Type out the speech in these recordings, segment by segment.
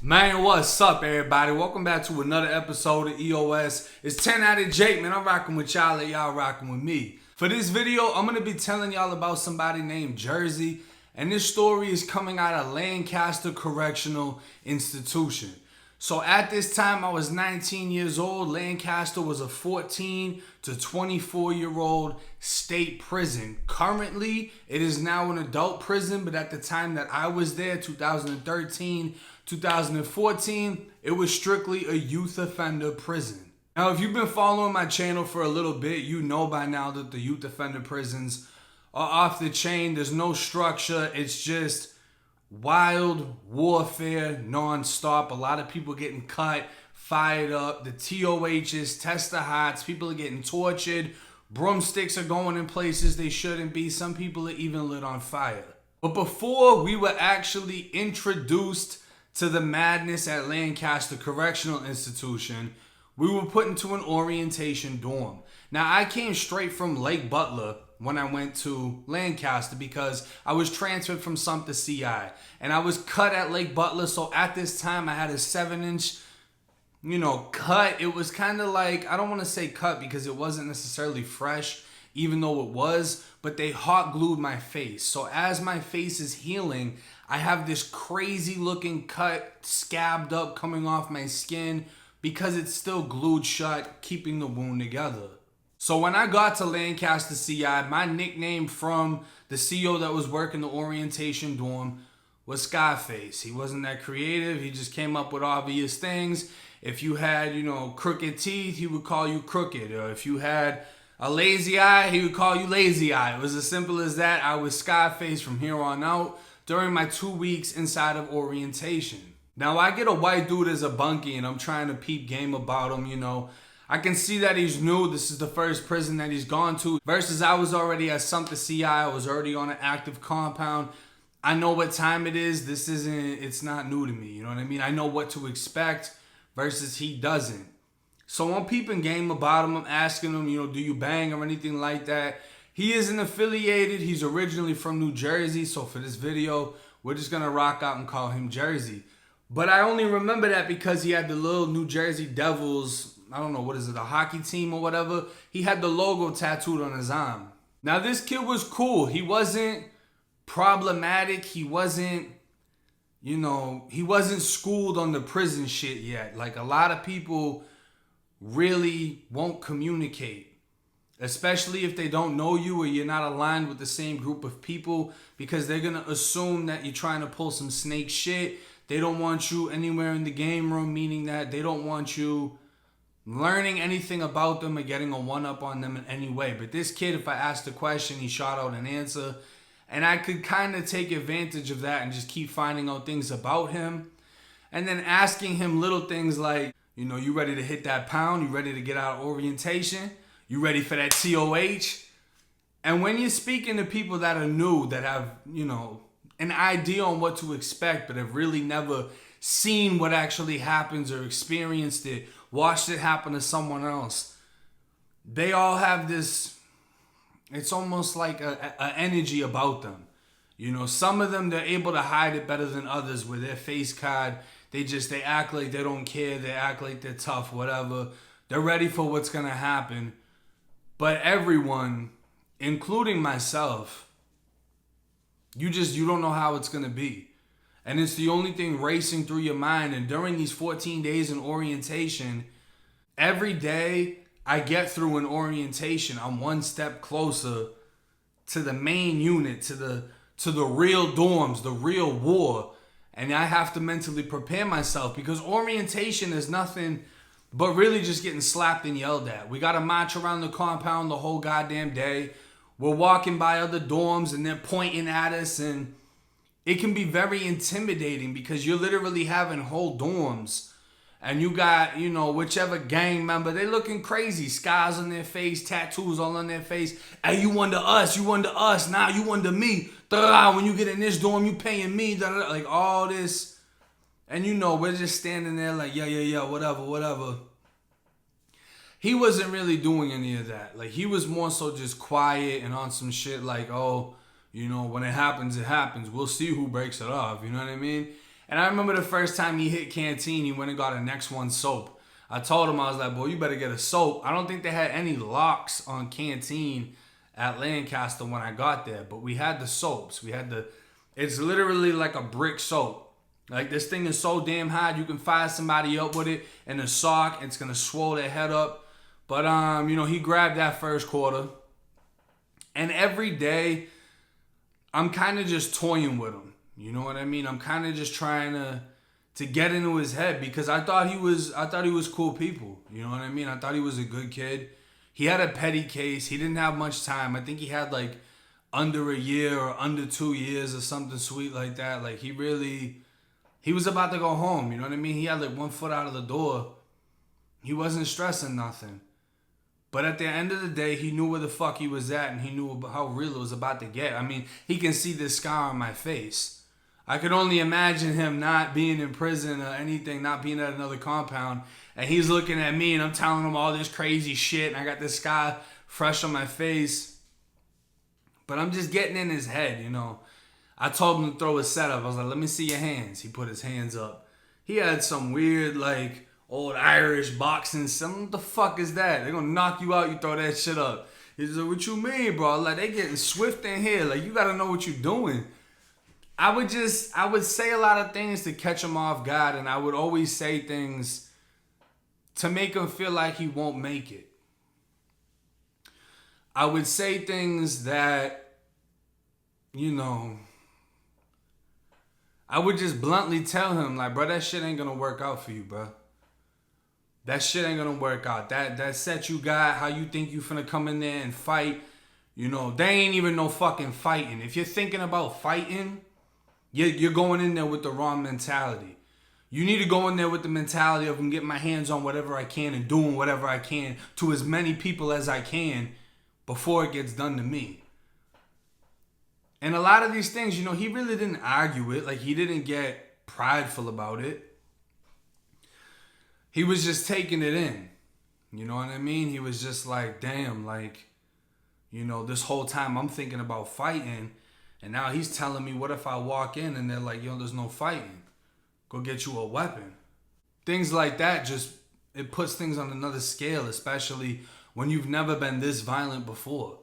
Man, what's up, everybody? Welcome back to another episode of EOS. It's 10 out of Jake, man. I'm rocking with y'all and y'all rocking with me. For this video, I'm going to be telling y'all about somebody named Jersey. And this story is coming out of Lancaster Correctional Institution. So at this time, I was 19 years old. Lancaster was a 14 to 24-year-old state prison. Currently, it is now an adult prison, but at the time that I was there, 2013, 2014, it was strictly a youth offender prison. Now, if you've been following my channel for a little bit, you know by now that the youth offender prisons are off the chain. There's no structure. It's just wild warfare non-stop. A lot of people getting cut, fired up. The TOHs, Tester Hots, people are getting tortured. Broomsticks are going in places they shouldn't be. Some people are even lit on fire. But before we were actually introduced to the madness at Lancaster Correctional Institution, we were put into an orientation dorm. Now, I came straight from Lake Butler when I went to Lancaster because I was transferred from Sumter CI. And I was cut at Lake Butler, so at this time I had a 7-inch, cut. It was kind of like, I don't want to say cut because it wasn't necessarily fresh, even though it was, but they hot glued my face. So as my face is healing, I have this crazy looking cut, scabbed up, coming off my skin because it's still glued shut, keeping the wound together. So when I got to Lancaster CI, my nickname from the CO that was working the orientation dorm was Scarface. He wasn't that creative. He just came up with obvious things. If you had, crooked teeth, he would call you crooked. Or if you had a lazy eye, he would call you lazy eye. It was as simple as that. I was Scarface from here on out during my 2 weeks inside of orientation. Now, I get a white dude as a bunkie, and I'm trying to peep game about him, I can see that he's new. This is the first prison that he's gone to. Versus I was already at Sumter CI. I was already on an active compound. I know what time it is. It's not new to me. You know what I mean? I know what to expect versus he doesn't. So I'm peeping game about him. I'm asking him, do you bang or anything like that? He isn't affiliated. He's originally from New Jersey. So for this video, we're just going to rock out and call him Jersey. But I only remember that because he had the little New Jersey Devils, I don't know, what is it, a hockey team or whatever? He had the logo tattooed on his arm. Now, this kid was cool. He wasn't problematic. He wasn't, he wasn't schooled on the prison shit yet. Like, a lot of people really won't communicate, especially if they don't know you or you're not aligned with the same group of people, because they're going to assume that you're trying to pull some snake shit. They don't want you anywhere in the game room, meaning that they don't want you learning anything about them or getting a one-up on them in any way. But this kid, if I asked a question, he shot out an answer. And I could kind of take advantage of that and just keep finding out things about him. And then asking him little things like, you ready to hit that pound? You ready to get out of orientation? You ready for that TOH? And when you're speaking to people that are new, that have, an idea on what to expect, but have really never seen what actually happens or experienced it, watched it happen to someone else, they all have this, it's almost like a energy about them. Some of them, they're able to hide it better than others with their face card. They act like they don't care. They act like they're tough, whatever. They're ready for what's going to happen. But everyone, including myself, you don't know how it's going to be. And it's the only thing racing through your mind. And during these 14 days in orientation, every day I get through an orientation, I'm one step closer to the main unit, to the real dorms, the real war. And I have to mentally prepare myself because orientation is nothing but really just getting slapped and yelled at. We got to march around the compound the whole goddamn day. We're walking by other dorms and they're pointing at us, and it can be very intimidating because you're literally having whole dorms and you got, whichever gang member, they looking crazy, scars on their face, tattoos all on their face. Hey, you under us, nah, you under me. When you get in this dorm, you paying me, like all this. And we're just standing there like, yeah, whatever. He wasn't really doing any of that. Like, he was more so just quiet and on some shit like, when it happens, it happens. We'll see who breaks it off. You know what I mean? And I remember the first time he hit Canteen, he went and got a Next One soap. I told him, I was like, boy, you better get a soap. I don't think they had any locks on Canteen at Lancaster when I got there, but we had the soaps. It's literally like a brick soap. Like, this thing is so damn hot, you can fire somebody up with it in a sock. It's going to swell their head up. But, he grabbed that first quarter. And every day, I'm kind of just toying with him. You know what I mean? I'm kind of just trying to get into his head because I thought he was cool people. You know what I mean? I thought he was a good kid. He had a petty case. He didn't have much time. I think he had like under a year or under 2 years or something sweet like that. Like he was about to go home. You know what I mean? He had like 1 foot out of the door. He wasn't stressing nothing. But at the end of the day, he knew where the fuck he was at and he knew how real it was about to get. I mean, he can see this scar on my face. I could only imagine him not being in prison or anything, not being at another compound. And he's looking at me and I'm telling him all this crazy shit. And I got this scar fresh on my face. But I'm just getting in his head, you know. I told him to throw his setup. I was like, let me see your hands. He put his hands up. He had some weird, like, old Irish boxing. What the fuck is that? They're going to knock you out. You throw that shit up. He's like, what you mean, bro? Like, they getting swift in here. Like, you got to know what you're doing. I would say a lot of things to catch him off guard, and I would always say things to make him feel like he won't make it. I would say things that, I would just bluntly tell him, like, bro, that shit ain't gonna work out for you, bro. That shit ain't gonna work out. That set you got, how you think you finna come in there and fight, they ain't even no fucking fighting. If you're thinking about fighting, you're going in there with the wrong mentality. You need to go in there with the mentality of I'm getting my hands on whatever I can and doing whatever I can to as many people as I can before it gets done to me. And a lot of these things, he really didn't argue it. Like, he didn't get prideful about it. He was just taking it in. You know what I mean? He was just like, damn, like, this whole time I'm thinking about fighting. And now he's telling me, what if I walk in and they're like, there's no fighting. Go get you a weapon. Things like that it puts things on another scale, especially when you've never been this violent before.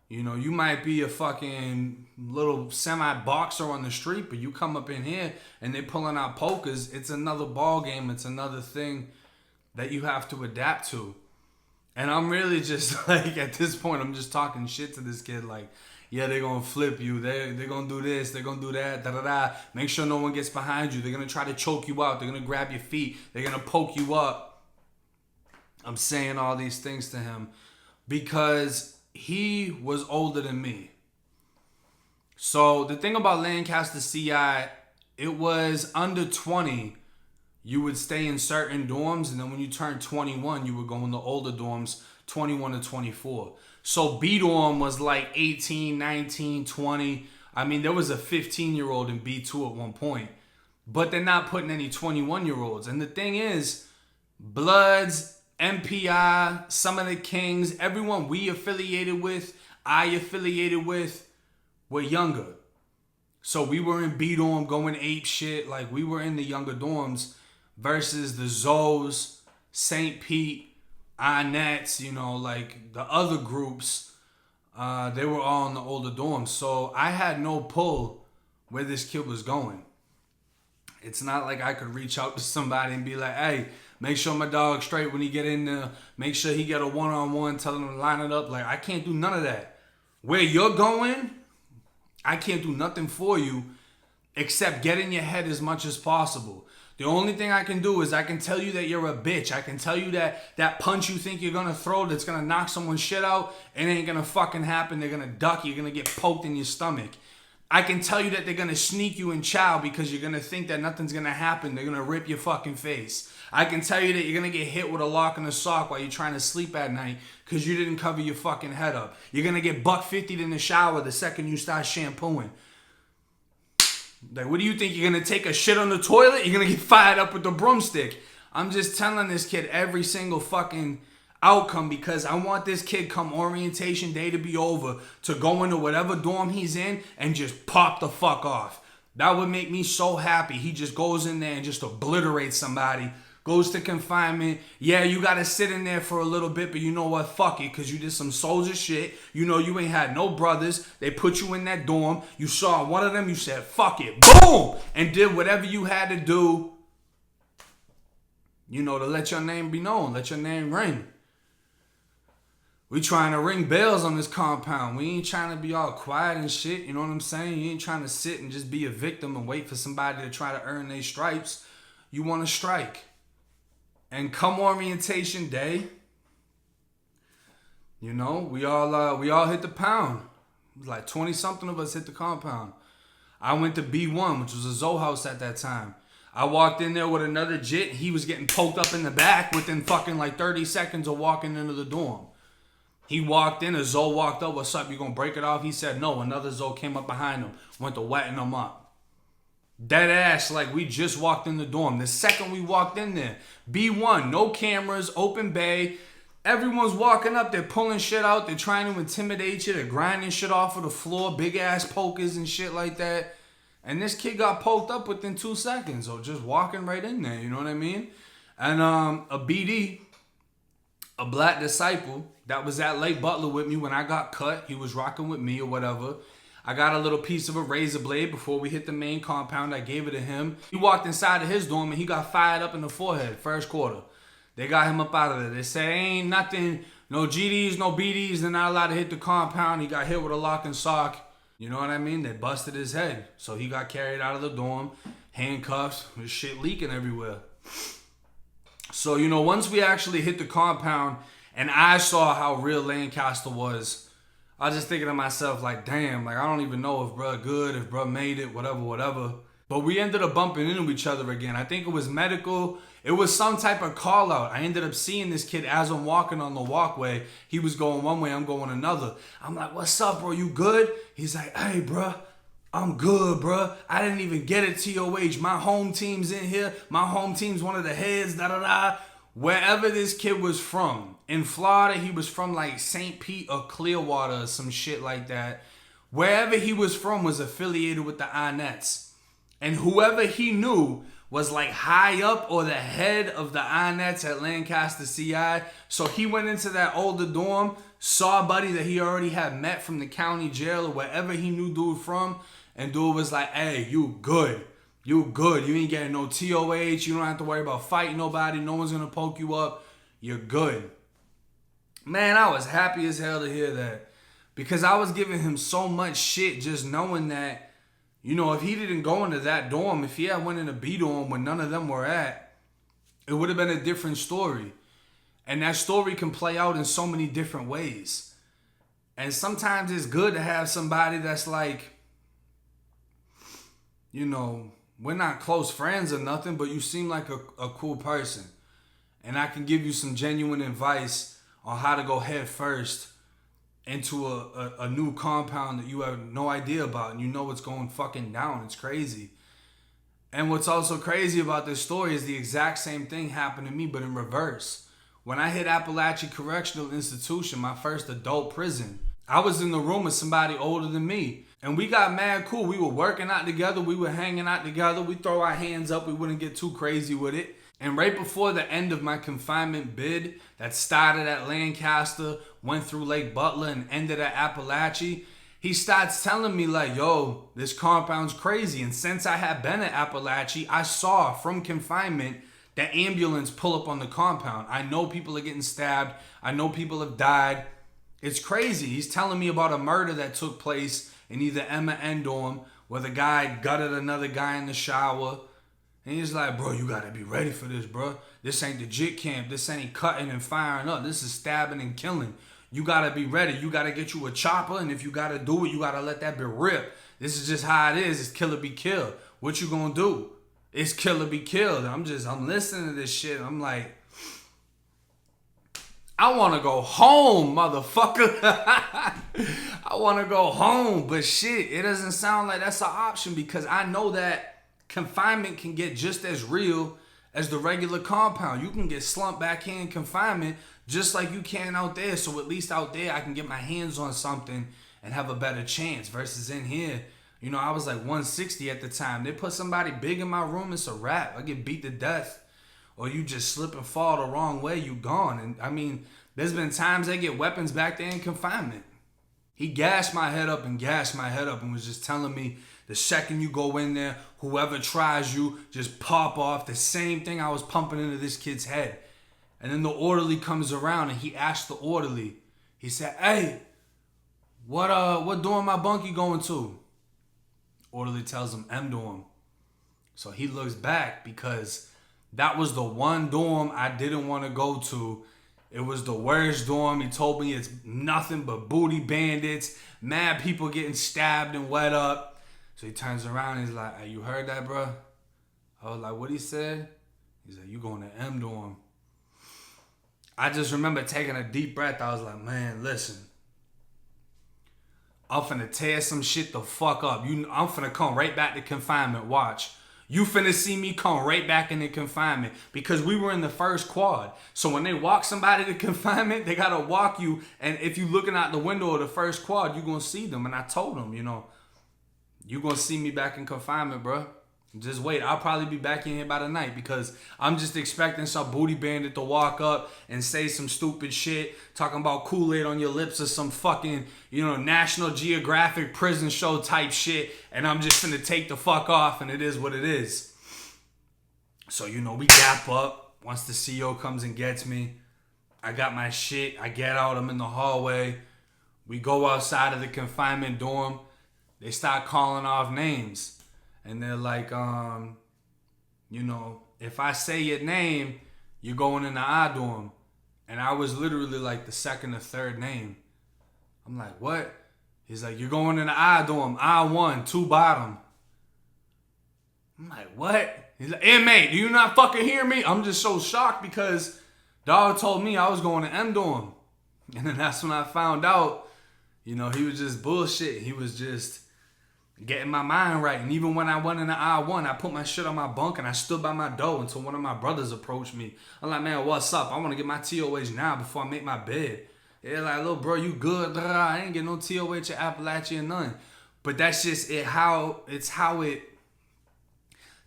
You might be a fucking little semi-boxer on the street, but you come up in here and they're pulling out pokers. It's another ball game. It's another thing that you have to adapt to. And I'm really just like, at this point, I'm just talking shit to this kid like, yeah, they're going to flip you. They're going to do this. They're going to do that. Da-da-da. Make sure no one gets behind you. They're going to try to choke you out. They're going to grab your feet. They're going to poke you up. I'm saying all these things to him because he was older than me. So the thing about Lancaster CI, it was under 20, you would stay in certain dorms. And then when you turned 21, you would go in the older dorms, 21 to 24. So B-dorm was like 18, 19, 20. I mean, there was a 15-year-old in B2 at one point. But they're not putting any 21-year-olds. And the thing is, Bloods, MPI, some of the Kings, everyone we affiliated with, I affiliated with, were younger. So we were in B-dorm going ape shit. Like, we were in the younger dorms versus the Zoes, St. Pete, Inets, like the other groups, they were all in the older dorms. So I had no pull where this kid was going. It's not like I could reach out to somebody and be like, hey, make sure my dog's straight when he get in there. Make sure he get a one-on-one, tell him to line it up. Like, I can't do none of that. Where you're going, I can't do nothing for you except get in your head as much as possible. The only thing I can do is I can tell you that you're a bitch. I can tell you that punch you think you're going to throw that's going to knock someone's shit out, it ain't going to fucking happen. They're going to duck. You're going to get poked in your stomach. I can tell you that they're going to sneak you in chow because you're going to think that nothing's going to happen. They're going to rip your fucking face. I can tell you that you're going to get hit with a lock and a sock while you're trying to sleep at night because you didn't cover your fucking head up. You're going to get buck-50'd in the shower the second you start shampooing. Like, what do you think? You're going to take a shit on the toilet? You're going to get fired up with the broomstick. I'm just telling this kid every single fucking outcome because I want this kid come orientation day to be over to go into whatever dorm he's in and just pop the fuck off. That would make me so happy. He just goes in there and just obliterates somebody. Goes to confinement. Yeah, you got to sit in there for a little bit, but you know what? Fuck it, because you did some soldier shit. You know you ain't had no brothers. They put you in that dorm. You saw one of them. You said, fuck it. Boom! And did whatever you had to do, you know, to let your name be known. Let your name ring. We trying to ring bells on this compound. We ain't trying to be all quiet and shit. You know what I'm saying? You ain't trying to sit and just be a victim and wait for somebody to try to earn their stripes. You want to strike. And come orientation day, you know, we all hit the pound. It was like 20 something of us hit the compound. I went to B1, which was a Zoe house at that time. I walked in there with another jit. He was getting poked up in the back within fucking like 30 seconds of walking into the dorm. He walked in, a Zoe walked up, what's up, you gonna break it off? He said no. Another Zoe came up behind him, went to wetting him up. Dead ass, like we just walked in the dorm. The second we walked in there, B1, no cameras, open bay. Everyone's walking up, they're pulling shit out, they're trying to intimidate you, they're grinding shit off of the floor, big ass pokers and shit like that. And this kid got poked up within 2 seconds, or just walking right in there, you know what I mean? And a BD, a black disciple, that was at Lake Butler with me when I got cut. He was rocking with me or whatever. I got a little piece of a razor blade before we hit the main compound. I gave it to him. He walked inside of his dorm and he got fired up in the forehead, first quarter. They got him up out of there. They say, ain't nothing, no GDs, no BDs. They're not allowed to hit the compound. He got hit with a lock and sock. You know what I mean? They busted his head. So he got carried out of the dorm, handcuffs, with shit leaking everywhere. So, you know, once we actually hit the compound and I saw how real Lancaster was, I was just thinking to myself, like, damn, like, I don't even know if bruh good, if bruh made it, whatever. But we ended up bumping into each other again. I think it was medical. It was some type of call out. I ended up seeing this kid as I'm walking on the walkway. He was going one way, I'm going another. I'm like, what's up, bro? You good? He's like, hey, bruh, I'm good, bruh. I didn't even get it, TOH. My home team's in here. My home team's one of the heads, da-da-da. Wherever this kid was from. In Florida, he was from like St. Pete or Clearwater or some shit like that. Wherever he was from was affiliated with the Inets. And whoever he knew was like high up or the head of the Inets at Lancaster CI. So he went into that older dorm, saw a buddy that he already had met from the county jail or wherever he knew dude from. And dude was like, hey, you good. You good. You ain't getting no TOH. You don't have to worry about fighting nobody. No one's going to poke you up. You're good. Man, I was happy as hell to hear that. Because I was giving him so much shit just knowing that, you know, if he didn't go into that dorm, if he had went in a B dorm where none of them were at, it would have been a different story. And that story can play out in so many different ways. And sometimes it's good to have somebody that's like, you know, we're not close friends or nothing, but you seem like a cool person. And I can give you some genuine advice on how to go head first into a new compound that you have no idea about and you know what's going fucking down. It's crazy. And what's also crazy about this story is the exact same thing happened to me, but in reverse. When I hit Appalachia Correctional Institution, my first adult prison, I was in the room with somebody older than me. And we got mad cool. We were working out together. We were hanging out together. We throw our hands up. We wouldn't get too crazy with it. And right before the end of my confinement bid that started at Lancaster, went through Lake Butler and ended at Appalachia, he starts telling me like, yo, this compound's crazy. And since I had been at Appalachia, I saw from confinement the ambulance pull up on the compound. I know people are getting stabbed. I know people have died. It's crazy. He's telling me about a murder that took place in either Emma N dorm where the guy gutted another guy in the shower. And he's like, bro, you got to be ready for this, bro. This ain't the JIT camp. This ain't cutting and firing up. This is stabbing and killing. You got to be ready. You got to get you a chopper. And if you got to do it, you got to let that bit rip. This is just how it is. It's kill or be killed. What you going to do? It's kill or be killed. I'm listening to this shit. I'm like, I want to go home, motherfucker. I want to go home. But shit, it doesn't sound like that's an option because I know that confinement can get just as real as the regular compound. You can get slumped back here in confinement just like you can out there. So at least out there, I can get my hands on something and have a better chance versus in here. You know, I was like 160 at the time. They put somebody big in my room, it's a wrap. I get beat to death. Or you just slip and fall the wrong way, you gone. And I mean, there's been times they get weapons back there in confinement. He gashed my head up and was just telling me the second you go in there, whoever tries you, just pop off. The same thing I was pumping into this kid's head. And then the orderly comes around and he asked the orderly, he said, "Hey, what dorm my bunkie going to?" Orderly tells him, "M dorm." So he looks back because that was the one dorm I didn't want to go to. It was the worst dorm. He told me it's nothing but booty bandits, mad people getting stabbed and wet up. So he turns around and he's like, "Hey, you heard that, bro?" I was like, "What he said?" He's like, "You going to M dorm." I just remember taking a deep breath. I was like, man, listen. I'm finna tear some shit the fuck up. I'm finna come right back to confinement. Watch. You finna see me come right back into confinement because we were in the first quad. So when they walk somebody to confinement, they gotta walk you. And if you looking out the window of the first quad, you gonna see them. And I told them, you gonna see me back in confinement, bro. Just wait. I'll probably be back in here by the night because I'm just expecting some booty bandit to walk up and say some stupid shit, talking about Kool-Aid on your lips or some fucking, National Geographic prison show type shit. And I'm just gonna take the fuck off and it is what it is. So, we gap up. Once the CO comes and gets me, I got my shit. I get out. I'm in the hallway. We go outside of the confinement dorm. They start calling off names. And they're like, if I say your name, you're going in the I dorm. And I was literally like the second or third name. I'm like, what? He's like, you're going in the I dorm, I-1, 2 bottom. I'm like, what? He's like, hey, mate, do you not fucking hear me? I'm just so shocked because dog told me I was going to M dorm. And then that's when I found out, he was just bullshit. He was just getting my mind right. And even when I went in the I-1, I put my shit on my bunk and I stood by my door until one of my brothers approached me. I'm like, man, what's up? I want to get my TOH now before I make my bed. They're like, little bro, you good? I ain't get no TOH or Appalachia or none. But that's just how it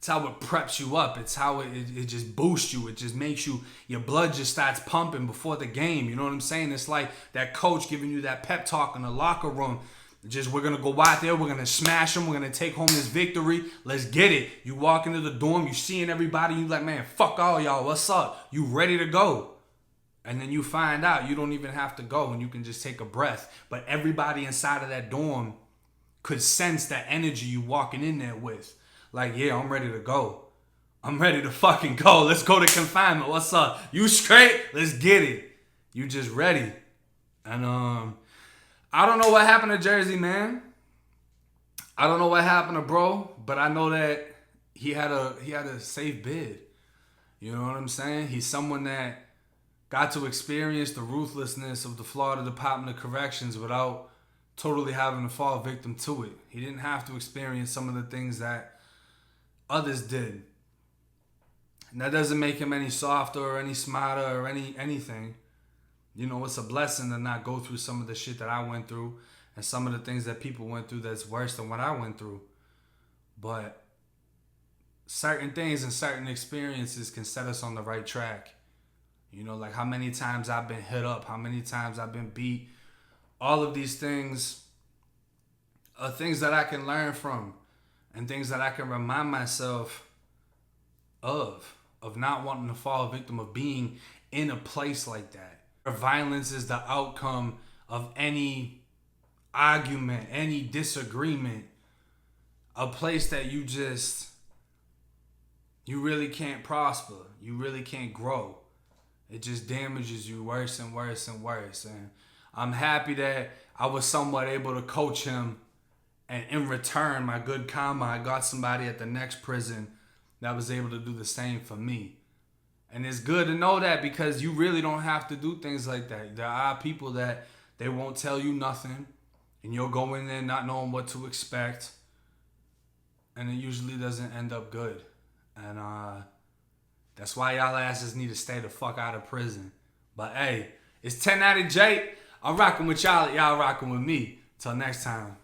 preps you up. It's how it just boosts you. It just makes your blood just starts pumping before the game. You know what I'm saying? It's like that coach giving you that pep talk in the locker room. We're going to go out there. We're going to smash them. We're going to take home this victory. Let's get it. You walk into the dorm. You seeing everybody. You like, man, fuck all y'all. What's up? You ready to go? And then you find out you don't even have to go and you can just take a breath. But everybody inside of that dorm could sense that energy you walking in there with. Like, yeah, I'm ready to go. I'm ready to fucking go. Let's go to confinement. What's up? You straight? Let's get it. You just ready. And, I don't know what happened to Jersey, man. I don't know what happened to bro, but I know that he had a safe bid. You know what I'm saying? He's someone that got to experience the ruthlessness of the Florida Department of Corrections without totally having to fall victim to it. He didn't have to experience some of the things that others did. And that doesn't make him any softer or any smarter or anything. It's a blessing to not go through some of the shit that I went through and some of the things that people went through that's worse than what I went through. But certain things and certain experiences can set us on the right track. Like how many times I've been hit up, how many times I've been beat. All of these things are things that I can learn from and things that I can remind myself of not wanting to fall victim of being in a place like that. Violence is the outcome of any argument, any disagreement. A place that you really can't prosper. You really can't grow. It just damages you worse and worse and worse. And I'm happy that I was somewhat able to coach him. And in return, my good karma, I got somebody at the next prison that was able to do the same for me. And it's good to know that because you really don't have to do things like that. There are people that they won't tell you nothing and you'll go in there not knowing what to expect. And it usually doesn't end up good. And that's why y'all asses need to stay the fuck out of prison. But hey, it's 10 out of Jake. I'm rocking with y'all. Y'all rocking with me. Till next time.